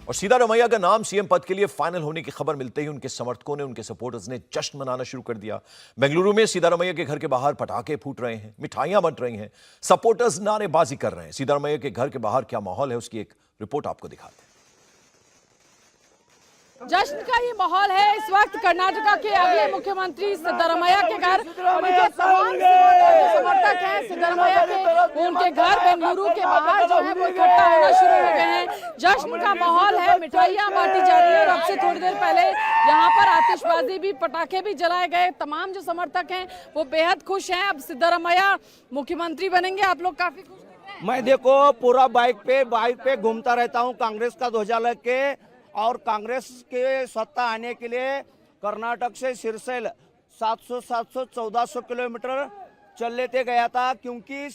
और सिद्धारमैया का नाम सीएम पद के लिए फाइनल होने की खबर मिलते ही उनके समर्थकों ने, उनके सपोर्टर्स ने जश्न मनाना शुरू कर दिया। बेंगलुरु में सिद्धारमैया के घर के बाहर पटाखे फूट रहे हैं, मिठाइयां बंट रही हैं, सपोर्टर्स नारेबाजी कर रहे हैं। सिद्धारमैया के घर के बाहर क्या माहौल है, उसकी एक रिपोर्ट आपको दिखाते हैं। जश्न का ये माहौल है इस वक्त कर्नाटका के अगले मुख्यमंत्री सिद्धारमैया के घर। उनके तमाम समर्थक हैं सिद्धारमैया के, उनके घर बेंगलुरु के बाहर जो है वो इकट्ठा होना शुरू हो गए हैं। जश्न का माहौल है, मिठाइयां बांटी जा रही है और अब से थोड़ी देर पहले यहाँ पर आतिशबाजी भी, पटाखे भी जलाए गए। तमाम जो समर्थक हैं वो बेहद खुश हैं। अब सिद्धारमैया मुख्यमंत्री बनेंगे। आप लोग काफी खुश हैं? मैं देखो पूरा बाइक पे घूमता रहता हूँ कांग्रेस का ध्वजा लेके, और कांग्रेस के सत्ता आने के लिए कर्नाटक से सिरसैल 700-1400 किलोमीटर चल लेते गया था, क्योंकि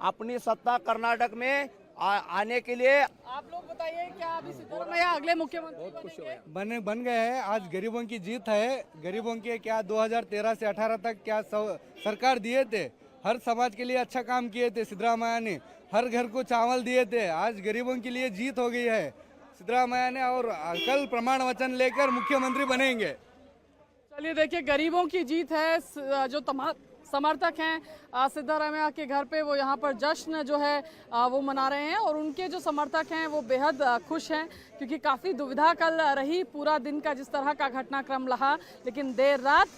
अपनी सत्ता कर्नाटक में आने के लिए। आप लोग बताइए, क्या अभी सिद्धारमैया अगले मुख्यमंत्री बन गए हैं? आज गरीबों की जीत है। गरीबों के क्या 2013 से 18 तक क्या सरकार दिए थे, हर समाज के लिए अच्छा काम किए थे सिद्धरामैया ने, हर घर को चावल दिए थे। आज गरीबों के लिए जीत हो गई है सिद्धरामैया ने, और कल प्रमाण वचन लेकर मुख्यमंत्री बनेंगे। चलिए देखिए, गरीबों की जीत है। जो समर्थक हैं सिद्धारमैया के घर पे, वो यहाँ पर जश्न जो है वो मना रहे हैं और उनके जो समर्थक हैं वो बेहद खुश हैं, क्योंकि काफ़ी दुविधा कल रही। पूरा दिन का जिस तरह का घटनाक्रम रहा, लेकिन देर रात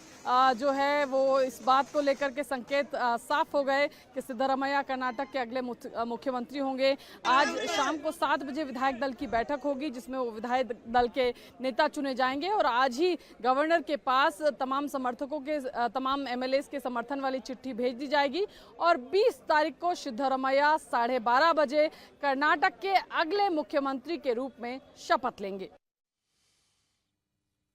जो है वो इस बात को लेकर के संकेत साफ हो गए कि सिद्धारमैया कर्नाटक के अगले मुख्यमंत्री होंगे। आज शाम को 7 बजे विधायक दल की बैठक होगी, जिसमें वो विधायक दल के नेता चुने जाएंगे और आज ही गवर्नर के पास तमाम समर्थकों के, तमाम एमएलएस के समर्थन वाली चिट्ठी भेज दी जाएगी और 20 तारीख को सिद्धारमैया 12:30 बजे कर्नाटक के अगले मुख्यमंत्री के रूप में शपथ लेंगे।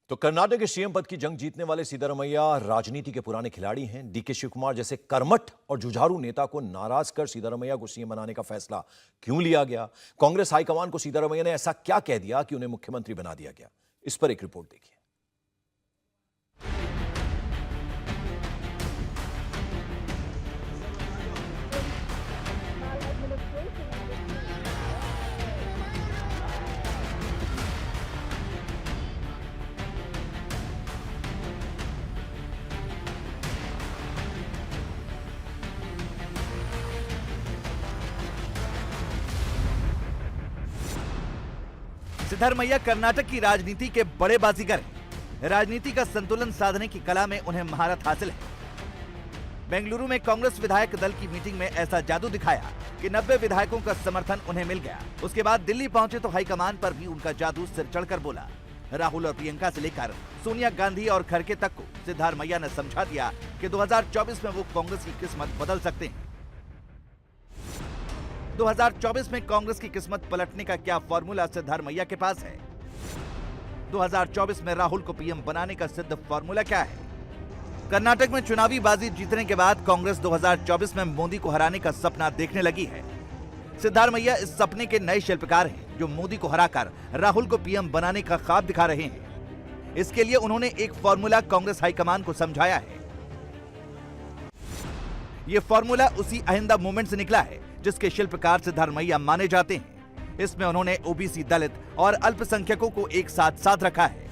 तो कर्नाटक के सीएम पद की जंग जीतने वाले सिद्धारमैया राजनीति के पुराने खिलाड़ी हैं। डीके शिवकुमार जैसे कर्मठ और जुझारू नेता को नाराज कर सिद्धारमैया को सीएम बनाने का फैसला क्यों लिया गया? कांग्रेस हाईकमान को सिद्धारमैया ने ऐसा क्या कह दिया कि उन्हें मुख्यमंत्री बना दिया गया? इस पर एक रिपोर्ट देखिए। सिद्धारमैया कर्नाटक की राजनीति के बड़े बाजीगर हैं। राजनीति का संतुलन साधने की कला में उन्हें महारत हासिल है। बेंगलुरु में कांग्रेस विधायक दल की मीटिंग में ऐसा जादू दिखाया कि 90 विधायकों का समर्थन उन्हें मिल गया। उसके बाद दिल्ली पहुंचे तो हाईकमान पर भी उनका जादू सिर चढ़कर बोला। राहुल और प्रियंका से लेकर सोनिया गांधी और खड़गे तक को सिद्धारमैया ने समझा दिया कि 2024 में वो कांग्रेस की किस्मत बदल सकते हैं। 2024 में कांग्रेस की किस्मत पलटने का क्या फॉर्मूला सिद्धारमैया के पास है? 2024 में राहुल को पीएम बनाने का सिद्ध फॉर्मूला क्या है? कर्नाटक में चुनावी बाजी जीतने के बाद कांग्रेस 2024 में मोदी को हराने का सपना देखने लगी है। सिद्धारमैया इस सपने के नए शिल्पकार हैं, जो मोदी को हराकर राहुल को पीएम बनाने का ख्वाब दिखा रहे हैं। इसके लिए उन्होंने एक फॉर्मूला कांग्रेस हाईकमान को समझाया है। यह फॉर्मूला उसी अहिंदा मूवमेंट से निकला है जिसके शिल्पकार सिद्धारमैया माने जाते हैं। इसमें उन्होंने ओबीसी, दलित और अल्पसंख्यकों को एक साथ रखा है।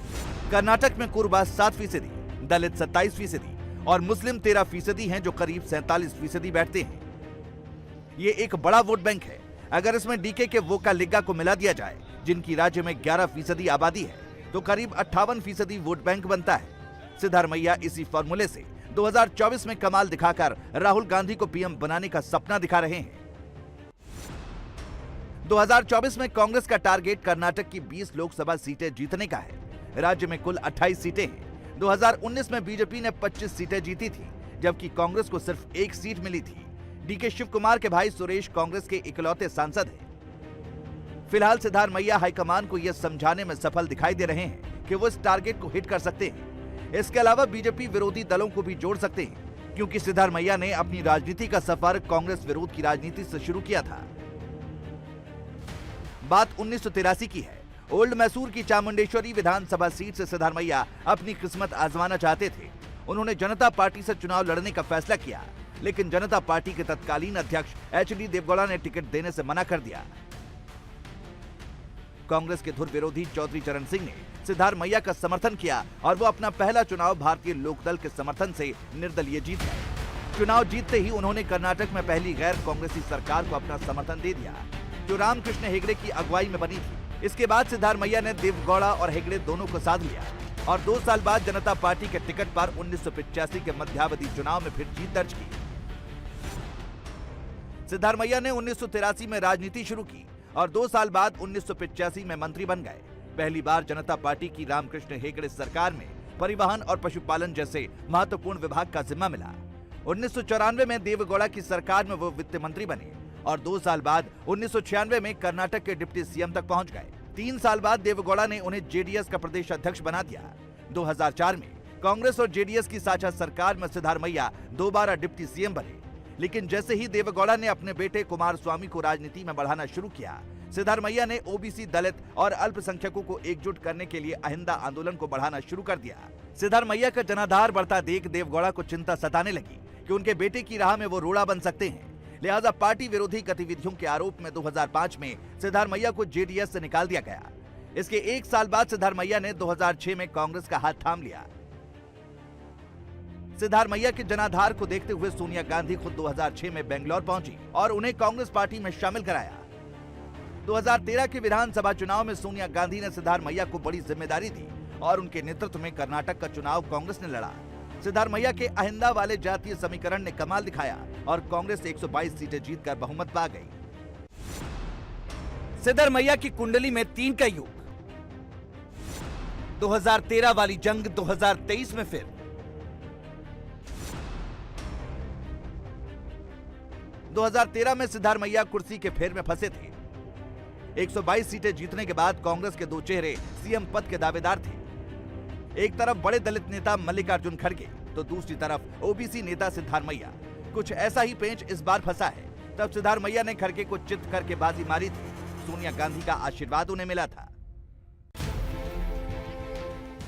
कर्नाटक में कुर्बा 7%, दलित 27% और मुस्लिम 13% हैं, जो करीब 47% बैठते हैं। ये एक बड़ा वोट बैंक है। अगर इसमें डीके के वोका लिग्गा को मिला दिया जाए, जिनकी राज्य में 11% आबादी है, तो करीब 58% वोट बैंक बनता है। सिद्धारमैया इसी फॉर्मूले से 2024 में कमाल दिखाकर राहुल गांधी को पीएम बनाने का सपना दिखा रहे हैं। 2024 में कांग्रेस का टारगेट कर्नाटक की 20 लोकसभा सीटें जीतने का है। राज्य में कुल 28 सीटें हैं। 2019 में बीजेपी ने 25 सीटें जीती थी, जबकि कांग्रेस को सिर्फ 1 सीट मिली थी। डीके शिवकुमार के भाई सुरेश कांग्रेस के इकलौते सांसद हैं। फिलहाल सिद्धारमैया हाईकमान को यह समझाने में सफल दिखाई दे रहे हैं कि वो इस टारगेट को हिट कर सकते हैं। इसके अलावा बीजेपी विरोधी दलों को भी जोड़ सकते हैं, क्योंकि सिद्धारमैया ने अपनी राजनीति का सफर कांग्रेस विरोध की राजनीति से शुरू किया था। बात 1983 की है। ओल्ड मैसूर की चामुंडेश्वरी विधानसभा सीट से सिद्धारमैया अपनी किस्मत आजमाना चाहते थे। उन्होंने जनता पार्टी से चुनाव लड़ने का फैसला किया, लेकिन जनता पार्टी के तत्कालीन अध्यक्ष एचडी देवगौड़ा ने टिकट देने से मना कर दिया। कांग्रेस के धुर विरोधी चौधरी चरण सिंह ने सिद्धारमैया का समर्थन किया और वो अपना पहला चुनाव भारतीय लोकदल के समर्थन से निर्दलीय जीत गए। चुनाव जीतते ही उन्होंने कर्नाटक में पहली गैर कांग्रेसी सरकार को अपना समर्थन दे दिया, जो रामकृष्ण हेगड़े की अगुवाई में बनी थी। इसके बाद सिद्धारमैया ने देवगौड़ा और हेगड़े दोनों को साध लिया और 2 साल बाद जनता पार्टी के टिकट पर 1985 के मध्यावधि चुनाव में फिर जीत दर्ज की। सिद्धारमैया ने 1983 में राजनीति शुरू की और 2 साल बाद 1985 में मंत्री बन गए। पहली बार जनता पार्टी की रामकृष्ण हेगड़े सरकार में परिवहन और पशुपालन जैसे महत्वपूर्ण विभाग का जिम्मा मिला। 1994 में देवगौड़ा की सरकार में वो वित्त मंत्री बने और 2 साल बाद 1996 में कर्नाटक के डिप्टी सीएम तक पहुंच गए। 3 साल बाद देवगौड़ा ने उन्हें जेडीएस का प्रदेश अध्यक्ष बना दिया। 2004 में कांग्रेस और जेडीएस की साझा सरकार में सिद्धारमैया दोबारा डिप्टी सीएम बने, लेकिन जैसे ही देवगौड़ा ने अपने बेटे कुमारस्वामी को राजनीति में बढ़ाना शुरू किया, सिद्धारमैया ने ओबीसी, दलित और अल्पसंख्यकों को एकजुट करने के लिए अहिंदा आंदोलन को बढ़ाना शुरू कर दिया। सिद्धारमैया का जनाधार बढ़ता देख देवगौड़ा को चिंता सताने लगी कि उनके बेटे की राह में वो रोड़ा बन सकते हैं। लिहाजा पार्टी विरोधी गतिविधियों के आरोप में 2005 में सिद्धारमैया को जेडीएस से निकाल दिया गया। इसके 1 साल बाद सिद्धारमैया ने 2006 में कांग्रेस का हाथ थाम लिया। सिद्धारमैया के जनाधार को देखते हुए सोनिया गांधी खुद 2006 में बेंगलोर पहुंची और उन्हें कांग्रेस पार्टी में शामिल कराया। 2013 के विधानसभा चुनाव में सोनिया गांधी ने सिद्धारमैया को बड़ी जिम्मेदारी दी और उनके नेतृत्व में कर्नाटक का चुनाव कांग्रेस ने लड़ा। सिद्धारमैया के अहिंदा वाले जातीय समीकरण ने कमाल दिखाया और कांग्रेस 122 सीटें जीतकर बहुमत पा गई। सिद्धारमैया की कुंडली में 3 का योग। 2013 वाली जंग 2023 में फिर। 2013 में सिद्धारमैया कुर्सी के फेर में फंसे थे। 122 सीटें जीतने के बाद कांग्रेस के 2 चेहरे सीएम पद के दावेदार थे। एक तरफ बड़े दलित नेता मल्लिकार्जुन खड़गे तो दूसरी तरफ ओबीसी नेता सिद्धारमैया। कुछ ऐसा ही पेंच इस बार फंसा है। तब सिद्धारमैया ने खड़गे को चित करके बाजी मारी थी। सोनिया गांधी का आशीर्वाद उन्हें मिला था।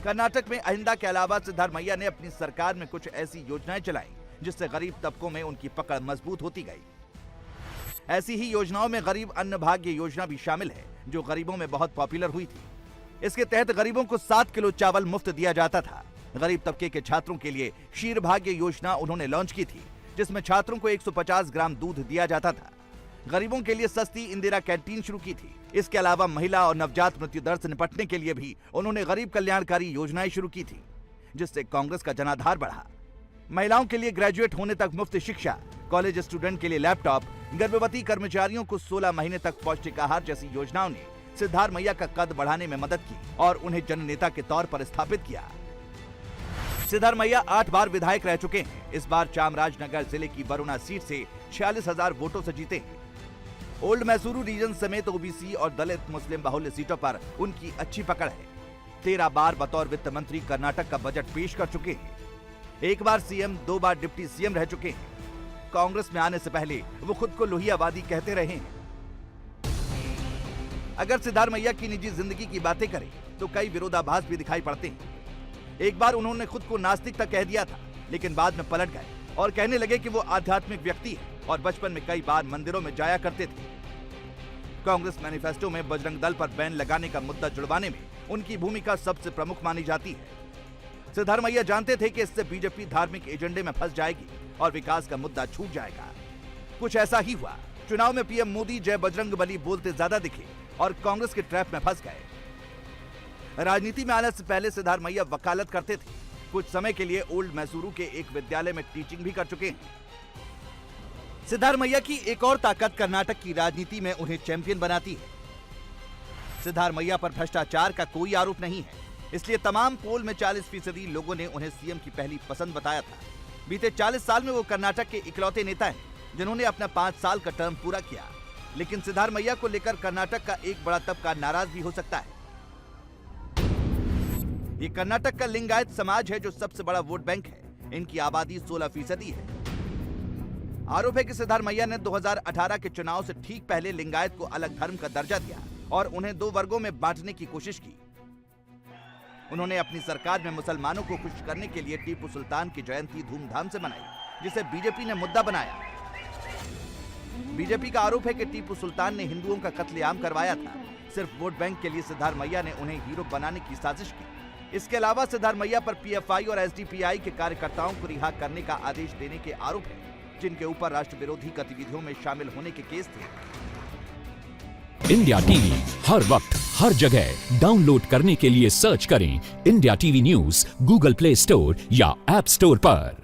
कर्नाटक में अहिंदा के अलावा सिद्धारमैया ने अपनी सरकार में कुछ ऐसी योजनाएं चलाई जिससे गरीब तबकों में उनकी पकड़ मजबूत होती गई। ऐसी ही योजनाओं में गरीब अन्न भाग्य योजना भी शामिल है, जो गरीबों में बहुत पॉपुलर हुई थी। इसके तहत गरीबों को 7 किलो चावल मुफ्त दिया जाता था। गरीब तबके के छात्रों के लिए क्षीर भाग्य योजना उन्होंने लॉन्च की थी, जिसमें छात्रों को 150 ग्राम दूध दिया जाता था। गरीबों के लिए सस्ती इंदिरा कैंटीन शुरू की थी। इसके अलावा महिला और नवजात मृत्यु दर से निपटने के लिए भी उन्होंने गरीब कल्याणकारी योजनाएं शुरू की थी, जिससे कांग्रेस का जनाधार बढ़ा। महिलाओं के लिए ग्रेजुएट होने तक मुफ्त शिक्षा, कॉलेज स्टूडेंट के लिए लैपटॉप, गर्भवती कर्मचारियों को 16 महीने तक पौष्टिक आहार जैसी योजनाओं ने सिद्धारमैया का कद बढ़ाने में मदद की और उन्हें जननेता के तौर पर स्थापित किया। सिद्धारमैया 8 बार विधायक रह चुके हैं। इस बार चामराजनगर जिले की वरुणा सीट से 46,000 वोटों से जीते हैं। ओल्ड मैसूरू रीजन समेत ओबीसी और दलित मुस्लिम बाहुल्य सीटों पर उनकी अच्छी पकड़ है। 13 बार बतौर वित्त मंत्री कर्नाटक का बजट पेश कर चुके हैं। 1 बार सीएम, 2 बार डिप्टी सीएम रह चुके हैं। कांग्रेस में आने से पहले वो खुद को लोहियावादी कहते रहे हैं। अगर सिद्धारमैया की निजी जिंदगी की बातें करें तो कई विरोधाभास भी दिखाई पड़ते हैं। एक बार उन्होंने खुद को नास्तिक तक कह दिया था, लेकिन बाद में पलट गए और कहने लगे कि वो आध्यात्मिक व्यक्ति है और बचपन में कई बार मंदिरों में जाया करते थे। कांग्रेस मैनिफेस्टो में बजरंग दल पर बैन लगाने का मुद्दा जुड़वाने में उनकी भूमिका सबसे प्रमुख मानी जाती है। सिद्धारमैया जानते थे कि इससे बीजेपी धार्मिक एजेंडे में फंस जाएगी और विकास का मुद्दा छूट जाएगा। कुछ ऐसा ही हुआ। चुनाव में पीएम मोदी जय बजरंग बली बोलते ज्यादा दिखे और कांग्रेस के ट्रैप में फंस गए। राजनीति में आने से पहले सिद्धारमैया वकालत करते थे। कुछ समय के लिए ओल्ड मैसूरू के एक विद्यालय में टीचिंग भी कर चुके हैं। सिद्धारमैया की एक और ताकत कर्नाटक की राजनीति में उन्हें चैंपियन बनाती है। सिद्धारमैया पर भ्रष्टाचार का कोई आरोप नहीं है, इसलिए तमाम पोल में 40% लोगों ने उन्हें सीएम की पहली पसंद बताया था। बीते 40 साल में वो कर्नाटक के इकलौते नेता हैं जिन्होंने अपना 5 साल का टर्म पूरा किया। लेकिन सिद्धारमैया को लेकर कर्नाटक का एक बड़ा तबका नाराज भी हो सकता है। ये कर्नाटक का लिंगायत समाज है जो सबसे बड़ा वोट बैंक है। इनकी आबादी 16% है। आरोप है कि सिद्धारमैया ने 2018 के चुनाव से ठीक पहले लिंगायत को अलग धर्म का दर्जा दिया और उन्हें 2 वर्गों में बांटने की कोशिश की। उन्होंने अपनी सरकार में मुसलमानों को खुश करने के लिए टीपू सुल्तान की जयंती धूमधाम से मनाई, जिसे बीजेपी ने मुद्दा बनाया। बीजेपी का आरोप है कि टीपू सुल्तान ने हिंदुओं का कत्लेआम करवाया था। सिर्फ वोट बैंक के लिए सिद्धारमैया ने उन्हें हीरो बनाने की साजिश की। इसके अलावा सिद्धारमैया पर पीएफआई और एसडीपीआई के कार्यकर्ताओं को रिहा करने का आदेश देने के आरोप है, जिनके ऊपर राष्ट्र विरोधी गतिविधियों में शामिल होने के केस थे। इंडिया टीवी हर वक्त हर जगह डाउनलोड करने के लिए सर्च करें India TV news Google play store या ऐप स्टोर पर।